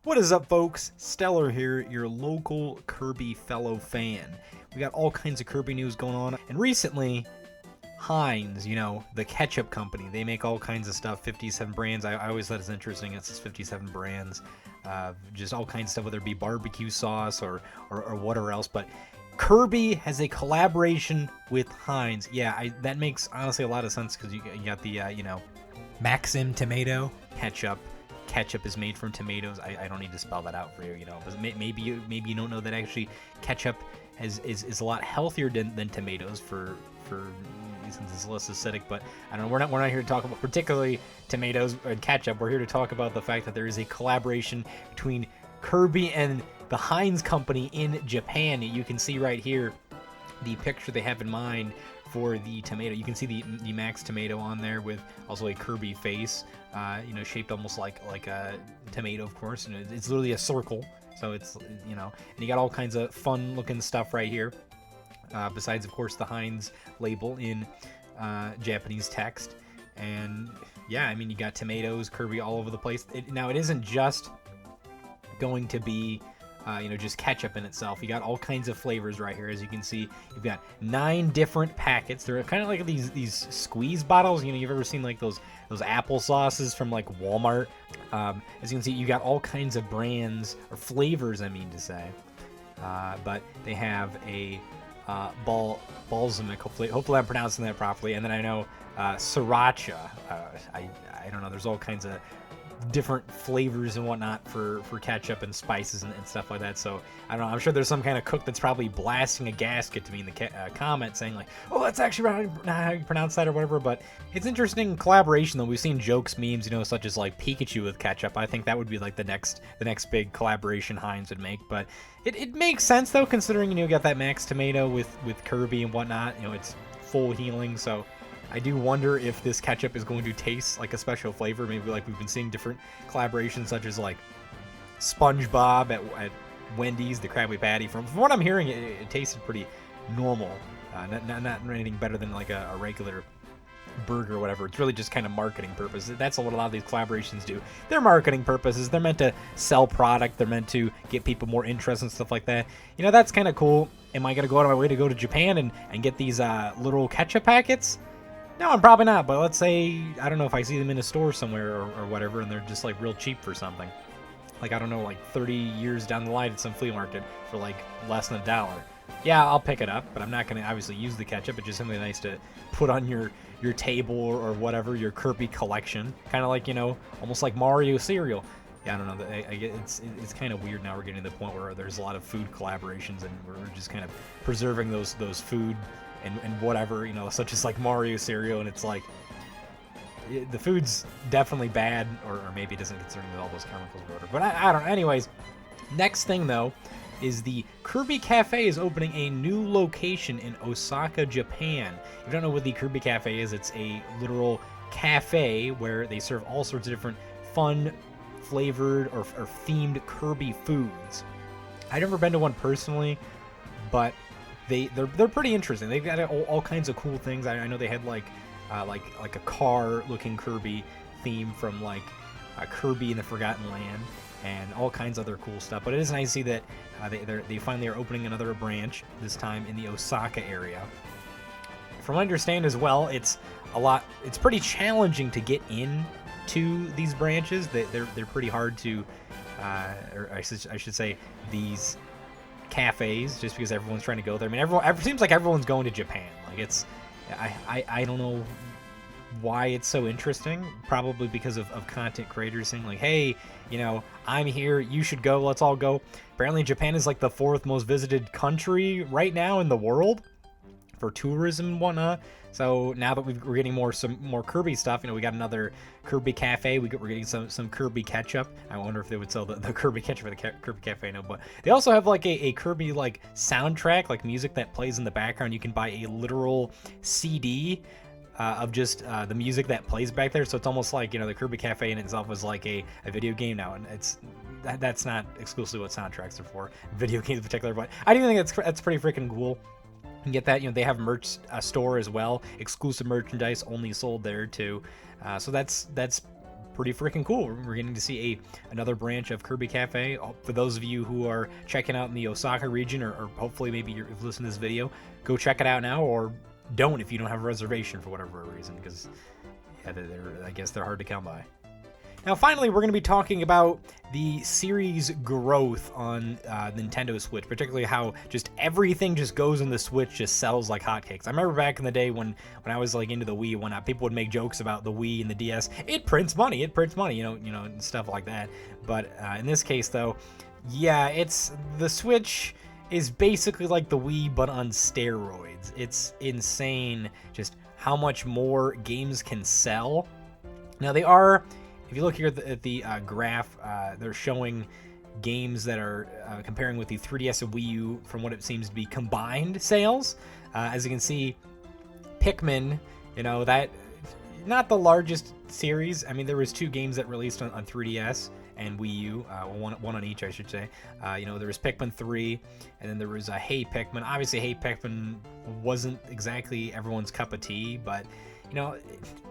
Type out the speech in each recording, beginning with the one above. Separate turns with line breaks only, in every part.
What is up, folks? Stellar here, your local Kirby fellow fan. We got all kinds of Kirby news going on, and recently, Heinz, the ketchup company, they make all kinds of stuff, 57 brands. I always thought it's interesting, it says 57 brands, just all kinds of stuff, whether it be barbecue sauce or whatever else, but Kirby has a collaboration with Heinz. Yeah, that makes, honestly, a lot of sense, because you got the, Maxim tomato ketchup. Ketchup is made from tomatoes. I don't need to spell that out for you, but maybe you don't know that actually ketchup is a lot healthier than tomatoes for since it's less acidic. But I don't know. We're not here to talk about particularly tomatoes and ketchup. We're here to talk about the fact that there is a collaboration between Kirby and the Heinz company in Japan. You can see right here the picture they have in mind for the tomato. You can see the Max tomato on there with also a Kirby face, shaped almost like a tomato, of course. And it's literally a circle, so it's and you got all kinds of fun looking stuff right here. Besides, of course, the Heinz label in Japanese text, and yeah, I mean, you got tomatoes, Kirby all over the place. Now it isn't just going to be just ketchup in itself. You got all kinds of flavors right here. As you can see, you've got 9 different packets. They're kind of like these squeeze bottles. You've ever seen like those apple sauces from like Walmart. As you can see, you got all kinds of brands or flavors, I mean to say. But they have a balsamic. Hopefully I'm pronouncing that properly. And then I know sriracha. I don't know. There's all kinds of different flavors and whatnot for ketchup and spices and stuff like that. So I don't know, I'm sure there's some kind of cook that's probably blasting a gasket to me in the comment saying like, oh, that's actually not how you pronounce that or whatever. But it's interesting collaboration though. We've seen jokes, memes, such as like Pikachu with ketchup. I think that would be like the next big collaboration Heinz would make. But it makes sense though, considering you got that Max tomato with Kirby and whatnot. It's full healing, so I do wonder if this ketchup is going to taste like a special flavor. Maybe like we've been seeing different collaborations, such as like SpongeBob at Wendy's, the Krabby Patty. From what I'm hearing, it tasted pretty normal. Not anything better than like a regular burger or whatever. It's really just kind of marketing purposes. That's what a lot of these collaborations do. They're marketing purposes. They're meant to sell product. They're meant to get people more interest and stuff like that. That's kind of cool. Am I going to go out of my way to go to Japan and get these little ketchup packets? No, I'm probably not, but let's say, I don't know, if I see them in a store somewhere or whatever, and they're just like real cheap for something. Like, I don't know, like 30 years down the line at some flea market for like less than $1. Yeah, I'll pick it up, but I'm not going to obviously use the ketchup. It's just something nice to put on your table or whatever, your Kirby collection. Kind of like, almost like Mario cereal. Yeah, I don't know. It's kind of weird now. We're getting to the point where there's a lot of food collaborations, and we're just kind of preserving those food and whatever, such as like Mario cereal, and it's like the food's definitely bad, or maybe it doesn't, considering all those chemicals or whatever. But I don't know. Anyways, next thing though is the Kirby Cafe is opening a new location in Osaka, Japan. If you don't know what the Kirby Cafe is, it's a literal cafe where they serve all sorts of different fun, flavored or themed Kirby foods. I've never been to one personally, but they're pretty interesting. They've got all kinds of cool things. I know they had like a car-looking Kirby theme from like Kirby in the Forgotten Land, and all kinds of other cool stuff. But it is nice to see that they finally are opening another branch, this time in the Osaka area. From what I understand as well, it's pretty challenging to get in to these branches. They're pretty hard to, or I should say, these cafes, just because everyone's trying to go there. I mean, it seems like everyone's going to Japan. Like, it's, I don't know why it's so interesting. Probably because of content creators saying like, hey, I'm here, you should go, let's all go. Apparently Japan is like the 4th most visited country right now in the world for tourism and whatnot. So now that we're getting some more Kirby stuff, we got another Kirby Cafe. We're getting some Kirby ketchup. I wonder if they would sell the Kirby ketchup at the Kirby Cafe. No, but they also have like a Kirby like soundtrack, like music that plays in the background. You can buy a literal CD of just the music that plays back there. So it's almost like, the Kirby Cafe in itself is like a video game now, and that's not exclusively what soundtracks are for, video games in particular. But I do think that's pretty freaking cool. You can get that. They have merch store as well, exclusive merchandise only sold there too. So that's pretty freaking cool. We're getting to see another branch of Kirby Cafe. For those of you who are checking out in the Osaka region, or hopefully maybe you've listened to this video, go check it out now, or don't if you don't have a reservation for whatever reason, because yeah, I guess they're hard to come by. Now, finally, we're going to be talking about the series growth on Nintendo Switch, particularly how just everything just goes in the Switch, just sells like hotcakes. I remember back in the day when I was like into the Wii, when people would make jokes about the Wii and the DS. It prints money, you know, and stuff like that. But in this case, though, yeah, the Switch is basically like the Wii, but on steroids. It's insane just how much more games can sell. Now, they are... If you look here at the graph, they're showing games that are comparing with the 3DS and Wii U from what it seems to be combined sales. As you can see, Pikmin, you know, that not the largest series. I mean, there was 2 games that released on 3DS and Wii U, one on each, I should say. You know, there was Pikmin 3, and then there was Hey Pikmin. Obviously, Hey Pikmin wasn't exactly everyone's cup of tea, but you know,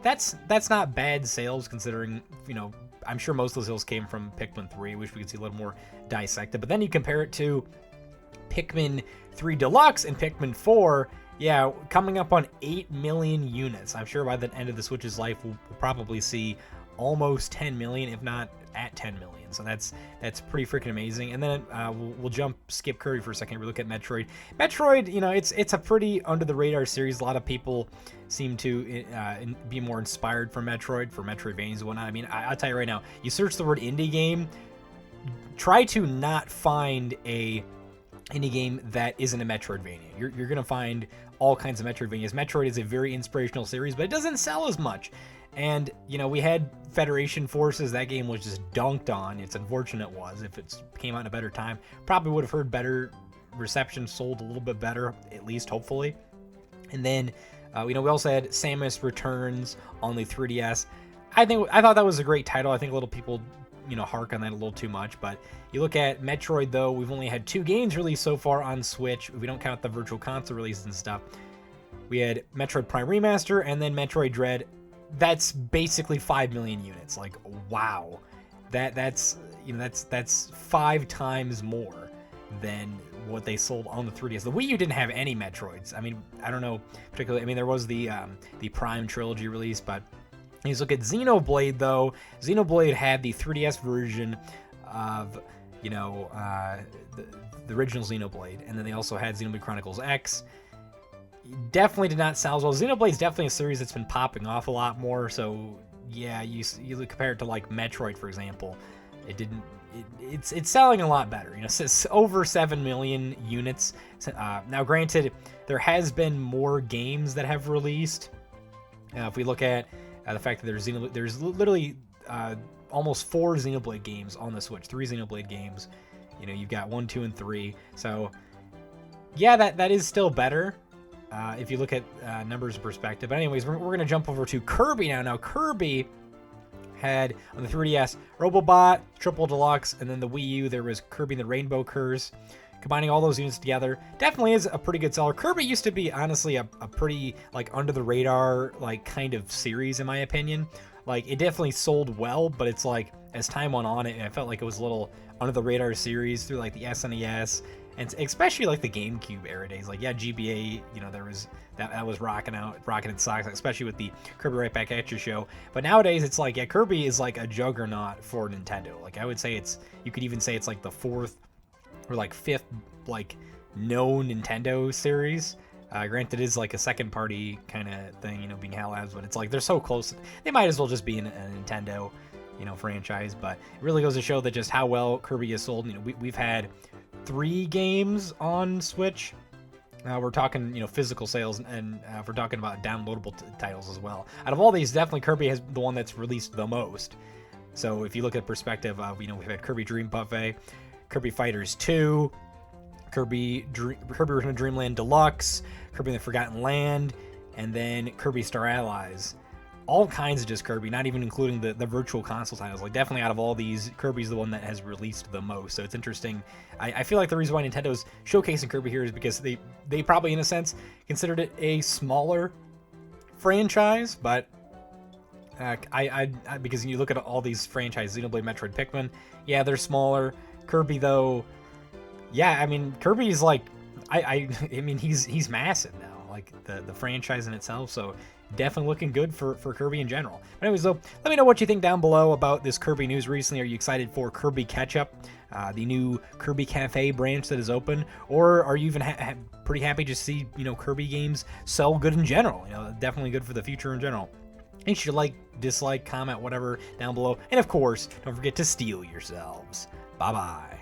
that's not bad sales considering, you know, I'm sure most of the sales came from Pikmin 3. Wish we could see a little more dissected. But then you compare it to Pikmin 3 Deluxe and Pikmin 4, yeah, coming up on 8 million units. I'm sure by the end of the Switch's life, we'll probably see almost 10 million, if not at 10 million. So that's pretty freaking amazing. And then we'll skip Kirby for a second. We look at Metroid. Metroid, you know, it's a pretty under the radar series. A lot of people seem to be more inspired from Metroid, for Metroidvanias and whatnot. I mean, I'll tell you right now, you search the word indie game, try to not find a indie game that isn't a Metroidvania. You're gonna find all kinds of Metroidvanias. Metroid is a very inspirational series, but it doesn't sell as much. And, you know, we had Federation Forces. That game was just dunked on. It's unfortunate it was. If it came out in a better time, probably would have heard better reception, sold a little bit better, at least, hopefully. And then, you know, we also had Samus Returns on the 3DS. I thought that was a great title. I think a little people, you know, hark on that a little too much. But you look at Metroid, though, we've only had 2 games released so far on Switch. If we don't count the Virtual Console releases and stuff. We had Metroid Prime Remaster and then Metroid Dread. That's basically 5 million units. Like, wow, that's you know, that's 5 times more than what they sold on the 3DS. The Wii U didn't have any Metroids. I mean, I don't know particularly. I mean, there was the Prime trilogy release, but you look at Xenoblade though. Xenoblade had the 3DS version of, you know, the original Xenoblade, and then they also had Xenoblade Chronicles X. Definitely did not sell as well. Xenoblade's definitely a series that's been popping off a lot more. So yeah, you compare it to like Metroid, for example, it's selling a lot better. You know, it's over 7 million units. Now, granted, there has been more games that have released. If we look at the fact that there's literally almost 4 Xenoblade games on the Switch, 3 Xenoblade games. You know, you've got 1, 2, and 3. So yeah, that is still better. If you look at numbers perspective. But anyways, we're going to jump over to Kirby now. Now, Kirby had, on the 3DS, Robobot, Triple Deluxe, and then the Wii U, there was Kirby and the Rainbow Curse. Combining all those units together definitely is a pretty good seller. Kirby used to be, honestly, a pretty, like, under-the-radar, like, kind of series, in my opinion. Like, it definitely sold well, but it's like, as time went on, I felt like it was a little under-the-radar series through, like, the SNES. And especially like the GameCube era days, like, yeah, GBA, you know, there was that was rocking its socks, especially with the Kirby Right Back at You show. But nowadays, it's like, yeah, Kirby is like a juggernaut for Nintendo. Like, I would say you could even say it's like the 4th or like 5th like known Nintendo series. Granted, it is like a second party kind of thing, you know, being HAL Labs, but it's like they're so close, they might as well just be a Nintendo, you know, franchise. But it really goes to show that just how well Kirby is sold. You know, we've had 3 games on Switch. We're talking, you know, physical sales, and if we're talking about downloadable titles as well. Out of all these, definitely Kirby has the one that's released the most. So if you look at perspective of, you know, we've had Kirby Dream Buffet, Kirby Fighters 2, Kirby Return to Dreamland Deluxe, Kirby and the Forgotten Land, and then Kirby Star Allies. All kinds of just Kirby, not even including the Virtual Console titles. Like, definitely out of all these, Kirby's the one that has released the most. So it's interesting. I feel like the reason why Nintendo's showcasing Kirby here is because they probably, in a sense, considered it a smaller franchise. But Because you look at all these franchises, Xenoblade, Metroid, Pikmin, yeah, they're smaller. Kirby, though, yeah, I mean, Kirby's like, I mean, he's massive now, like the franchise in itself. So definitely looking good for Kirby in general. But anyways, though, let me know what you think down below about this Kirby news recently. Are you excited for Kirby Ketchup, the new Kirby Cafe branch that is open, or are you even pretty happy to see Kirby games sell good in general? Definitely good for the future in general. Make sure you like, dislike, comment, whatever down below, and of course, don't forget to steal yourselves. Bye bye.